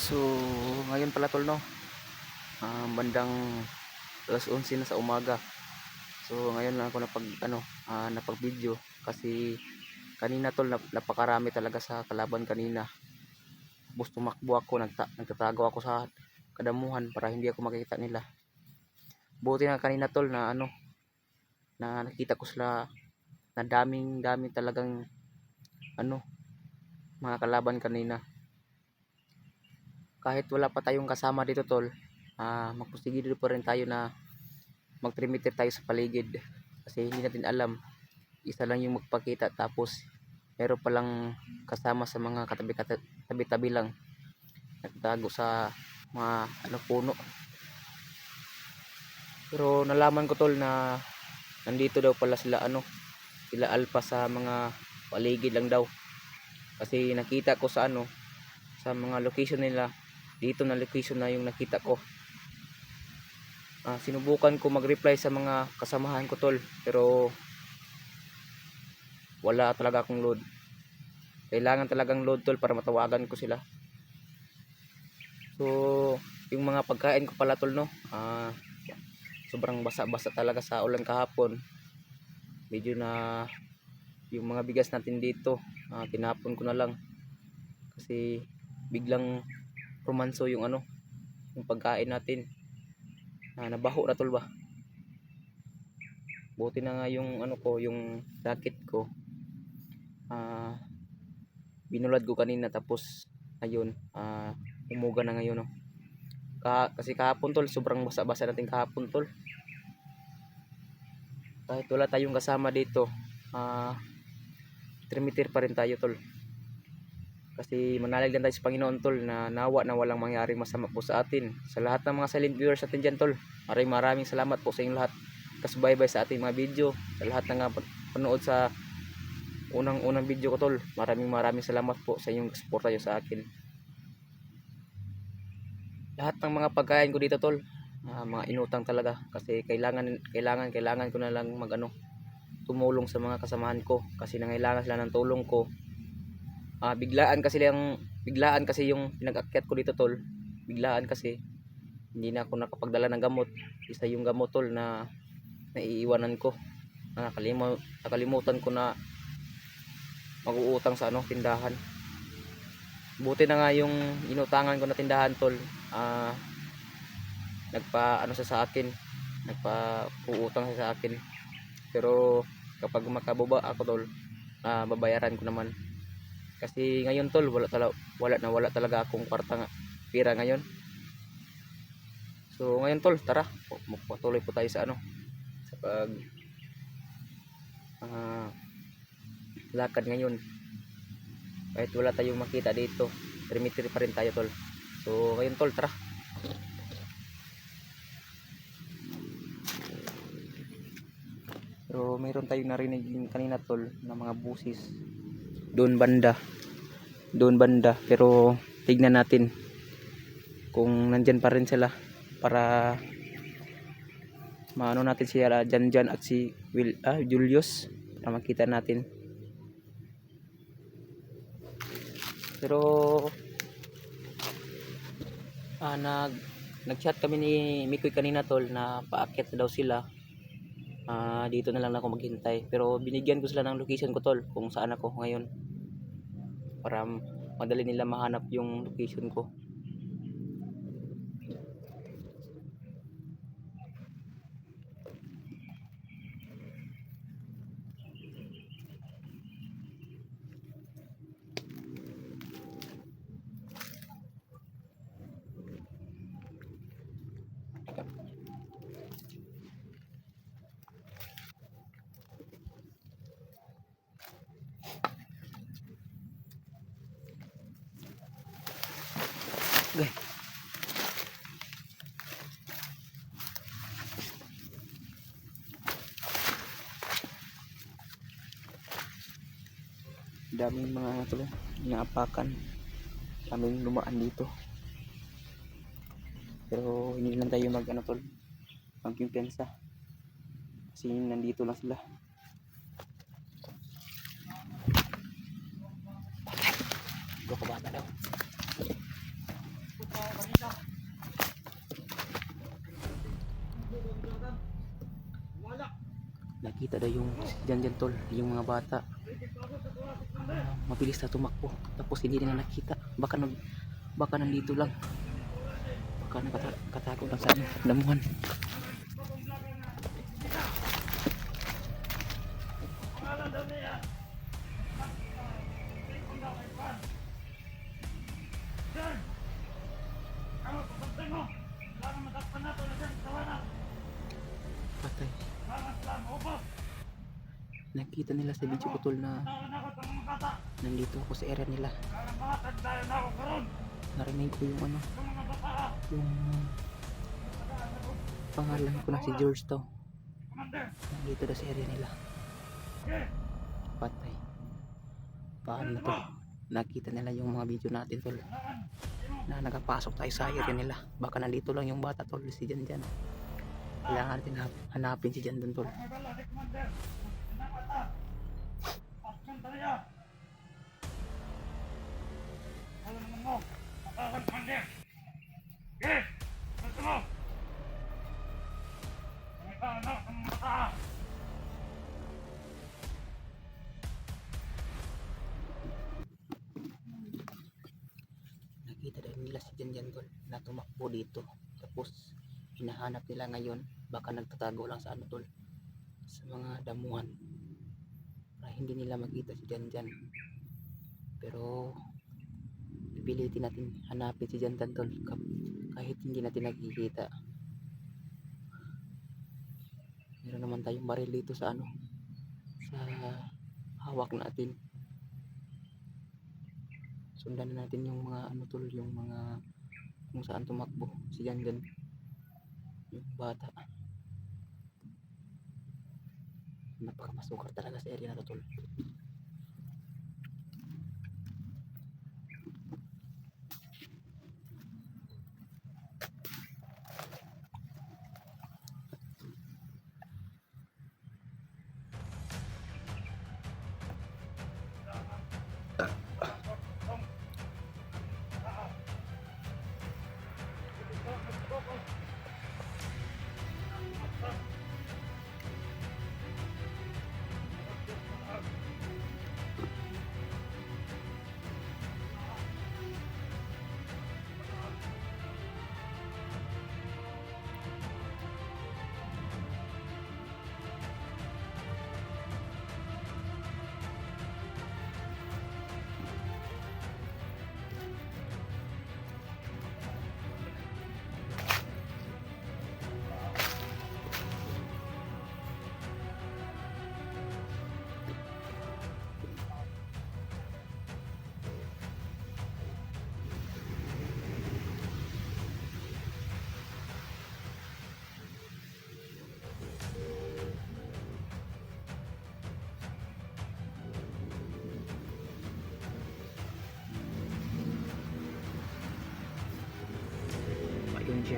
So, ngayon pala tol no, bandang alas 11 na sa umaga. So, ngayon lang ako napag video kasi kanina tol napakarami talaga sa kalaban kanina. Tapos tumakbo ako, nagtatago ako sa kadamuhan para hindi ako makikita nila. Buti na kanina tol na na nakita ko sila na daming talagang ano, mga kalaban kanina. Kahit wala pa tayong kasama dito tol, magpusigid pa rin tayo na mag-perimeter tayo sa paligid kasi hindi natin alam, isa lang yung magpakita tapos meron palang kasama sa mga katabi-tabi lang nagtago sa mga puno. Pero nalaman ko tol na nandito daw pala sila alpha sa mga paligid lang daw, kasi nakita ko sa sa mga location nila, dito na location na yung nakita ko. Sinubukan ko mag-reply sa mga kasamahan ko tol, pero wala talaga akong load. Kailangan talagang load tol para matawagan ko sila. So yung mga pagkain ko pala tol no, sobrang basa-basa talaga sa ulan kahapon. Medyo na yung mga bigas natin dito, tinapon ko na lang kasi biglang romanso yung yung pagkain natin. Nabaho na tol ba. Buti na nga yung yung jacket ko, binulad ko kanina tapos ayun, umuga na ngayon no. Kasi kahapon tol sobrang basa-basa natin kahapon tol. Kahit wala tayong kasama dito, trimitir pa rin tayo tol, kasi manalig lang tayo sa Panginoon tol na nawa na walang mangyari masama po sa atin. Sa lahat ng mga silent viewers natin dyan tol, maraming salamat po sa inyong lahat kasubaybay sa ating mga video. Sa lahat ng panood sa unang video ko tol, maraming salamat po sa inyong suporta nyo sa akin. Lahat ng mga pagkain ko dito tol, mga inutang talaga kasi kailangan ko na lang tumulong sa mga kasamahan ko kasi nangailangan sila ng tulong ko. Biglaan kasi yung pinag-akyat ko dito tol. Biglaan kasi hindi na ako nakapagdala ng gamot. Isa yung gamot tol na naiiwanan ko. Nakalimutan ko na mag-uutang sa tindahan. Buti na nga yung inutangan ko na tindahan tol, sa akin, nagpa-uutang sa akin. Pero kapag makababa ako tol, babayaran ko naman. Kasi ngayon tol wala talaga akong kwarta pira ngayon. So ngayon tol, tara patuloy po tayo sa sa pag lakad ngayon. Kahit wala tayong makita dito, perimeter pa rin tayo tol. So ngayon tol, tara. Pero mayroon tayong narinig kanina tol na mga busis doon banda, pero tignan natin kung nandyan pa rin sila para maano natin siya Jan at si Julius para makita natin. Pero nag-chat kami ni Mikoy kanina tol na paakyat daw sila. Dito na lang ako maghintay, pero binigyan ko sila ng location ko tol kung saan ako ngayon para madali nila mahanap yung location ko. Okay. Daming mga tol inaapakan, daming lumaan dito, pero hindi lang tayo tol magpimpensa kasi nandito lang sila. Go ka bata daw. nakita daw yung dyan tol, yung mga bata. Mabilis na tumakbo tapos hindi nila nakita, baka nandito lang, baka nakatago lang sa damuhan. Patay. Nakita nila sa video ko tol na nandito ako sa area nila. Narinig ko yung ano, yung pangalan ko na si George to. Nandito na sa area nila. Patay. Paano na to? Nakita nila yung mga video natin tol, na nakapasok tayo sa area nila. Baka nandito lang yung bata tol, si Jan. Kailangan natin hanapin si Jan dun tol. Nakita daw nila si Jan tol na tumakbo dito. Tapos hinahanap nila ngayon, baka nagtatago lang sa ano tol, sa mga damuhan, para hindi nila makita si Jan. Pero pipilitin natin hanapin si Jan tol kahit hindi natin nakikita. Meron naman tayong baril dito sa ano, sa hawak natin. Sundan na natin yung mga ano tol, yung mga kung saan tumakbo si Jan, yung bata. Napakamasukar talaga sa area na to tol. Ayun siya.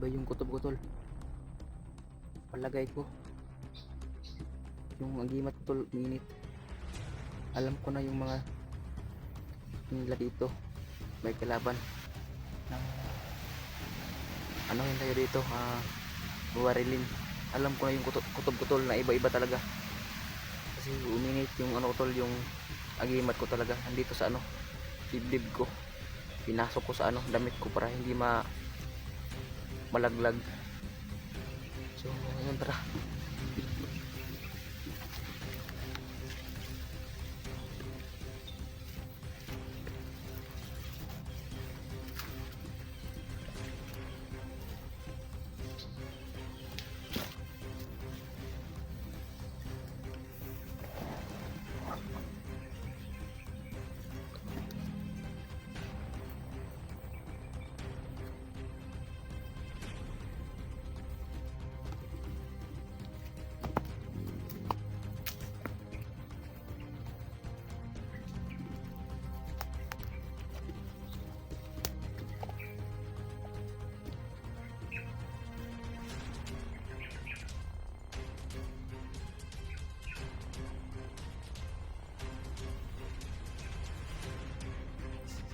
Iba yung kutob ko tol. Palagay ko yung agimat ko tol minit. Alam ko na yung mga nila dito may kalaban ng ano yun tayo dito buwarilin. Alam ko na yung kutob ko tol na iba-iba talaga kasi uminit yung ano tol, yung agimat ko talaga nandito sa ano dibdib ko. Pinasok ko sa ano damit ko para hindi malaglag. So ayun, tara.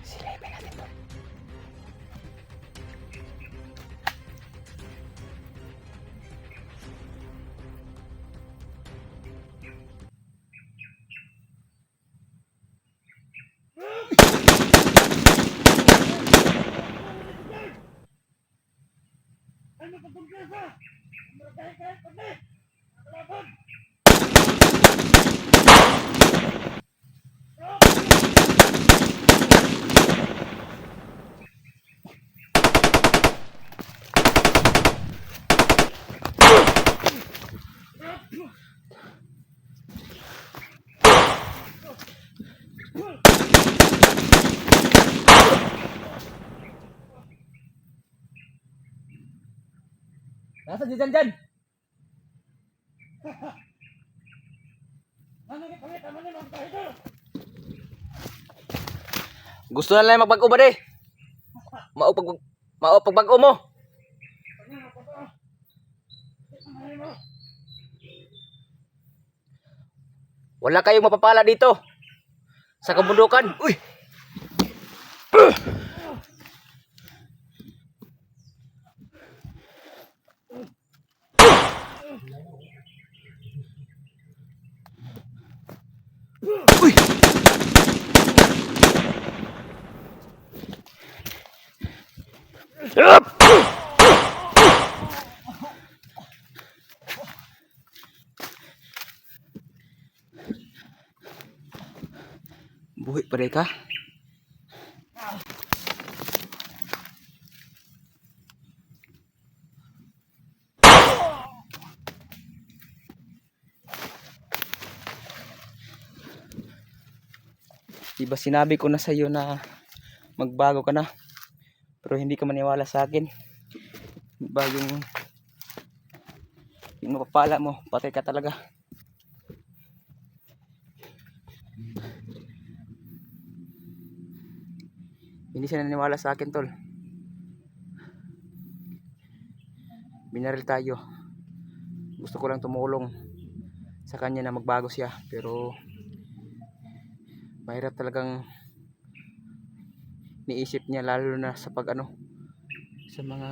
Silipin natin to. Nasa dyan. Gusto na lang magbago ba de? Maupag mo. Wala kayong mapapala dito sa kabundukan. Uy. Uy. Buhay pa rin ka? Diba sinabi ko na sa iyo na magbago ka na, pero hindi ka maniwala sa akin. Diba yung mapapala mo, patay ka talaga. Hindi siya naniwala sa akin tol. Binaril tayo. Gusto ko lang tumulong sa kanya na magbago siya, pero mahirap talagang niisip niya, lalo na sa pag ano, sa mga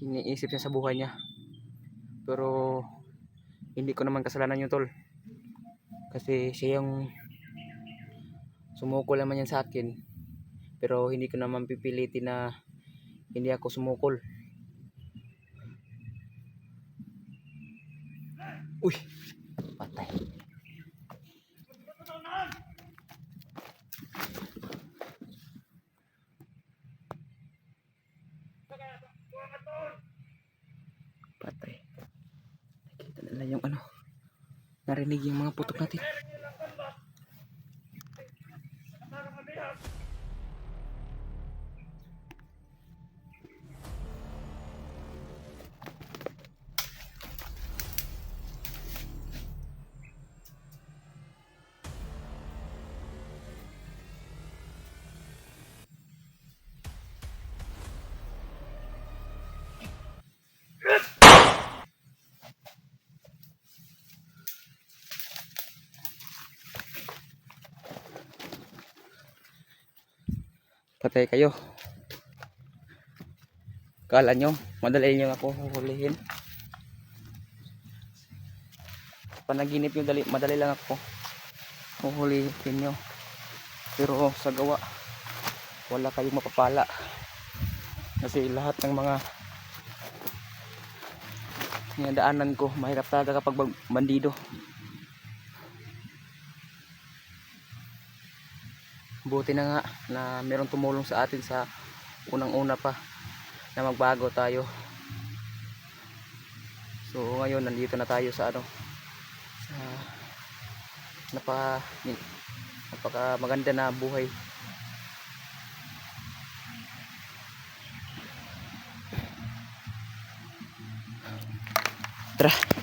iniisip niya sa buhay niya. Pero hindi ko naman kasalanan yun tol, kasi siya yung sumukol naman yan sa akin. Pero hindi ko naman pipilitin na hindi ako sumukol. Uy, patay. Patay. Nakita nila yung ano, narinig yung mga putok natin. Patay kayo. Kala nyo, madali nyo ako huhulihin. Panaginip nyo, madali lang ako huhulihin nyo. Pero sa gawa, wala kayong mapapala. Kasi lahat ng mga daanan ko, mahirap talaga kapag bandido. Buti na nga na meron tumulong sa atin sa unang-una pa na magbago tayo. So ngayon nandito na tayo sa sa napaka maganda na buhay. Tara.